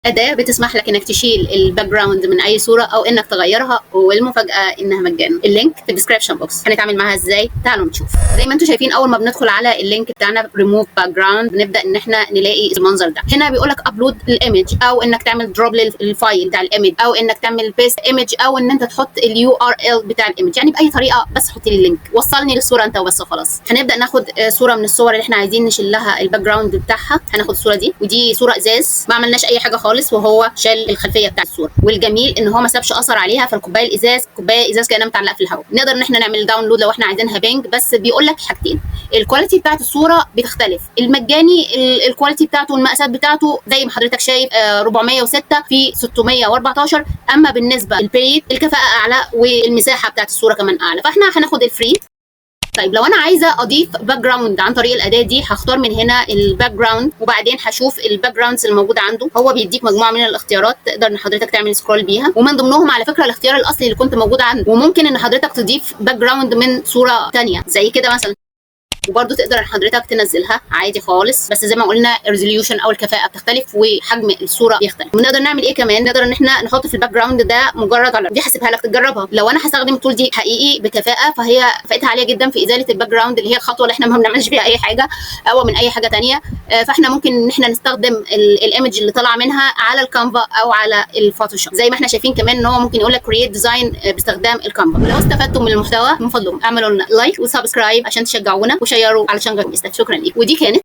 أداة بتسمح لك إنك تشيل الباك جراوند من أي صورة أو إنك تغيرها، والمفاجأة إنها مجانا. اللينك في الديسكربشن بوكس. هنتعامل معاها إزاي؟ تعالوا نشوف. زي ما أنتم شايفين، أول ما بندخل على اللينك بتاعنا ريموف باك جراوند بنبدأ إن إحنا نلاقي المنظر ده. هنا بيقول لك أبلود الإيمج، أو إنك تعمل دروب للفايل بتاع الإيمج، أو إنك تعمل بيست إيمج، أو إن أنت تحط URL بتاع الإيمج. يعني بأي طريقة، بس حط لي اللينك، وصلني للصورة أنت وبس وخلاص. هنبدأ ناخد صورة من الصور اللي إحنا عايزين نشيل لها الباك جراوند بتاعها. هناخد الصورة دي، ودي صورة إزاز ما عملناش أي حاجة خالص، وهو الخلفيه بتاعت الصوره. والجميل ان هو ما سابش اثر عليها، فالكوبايه الازاز كوبايه ازاز كانها متعلقه في الهواء. نقدر ان احنا نعمل داونلود لو احنا عايزينها بينج، بس بيقول لك حاجتين: الكواليتي بتاعت الصوره بتختلف. المجاني الكواليتي بتاعته والمقاسات بتاعته زي ما حضرتك شايف 406 في 614. اما بالنسبه للبيد الكفاءه اعلى والمساحه بتاعت الصوره كمان اعلى، فاحنا هناخد الفري. طيب لو انا عايزه اضيف باك جراوند عن طريق الاداه دي، هختار من هنا الباك جراوند، وبعدين هشوف الباك جراوندز الموجوده عنده. هو بيديك مجموعه من الاختيارات تقدر ان حضرتك تعمل سكرول بيها، ومن ضمنهم على فكره الاختيار الاصلي اللي كنت موجود عنده. وممكن ان حضرتك تضيف باك جراوند من صوره ثانيه زي كده مثلا، وبرده تقدر ان حضرتك تنزلها عادي خالص. بس زي ما قلنا الريزوليوشن او الكفاءه بتختلف وحجم الصوره بيختلف. ونقدر نعمل ايه كمان؟ نقدر ان احنا نحط في الباك جراوند ده مجرد على دي، هسيبها لك تجربها. لو انا هستخدم التول دي حقيقي بكفاءه، فهي كفاءتها عاليه جدا في ازاله الباك جراوند، اللي هي الخطوه اللي احنا ما بنعملش فيها اي حاجه او من اي حاجه ثانيه. فاحنا ممكن ان احنا نستخدم الايمج اللي طالعه منها على الكانفا او على الفوتوشوب. زي ما احنا شايفين كمان ان هو ممكن يقول لك كرييت ديزاين باستخدام الكانفا. ولو استفدتم من المحتوى من فضلكم اعملوا لنا لايك وسبسكرايب عشان تشجعونا، وشيروا علشان غير. شكرا ليك. ودي كانت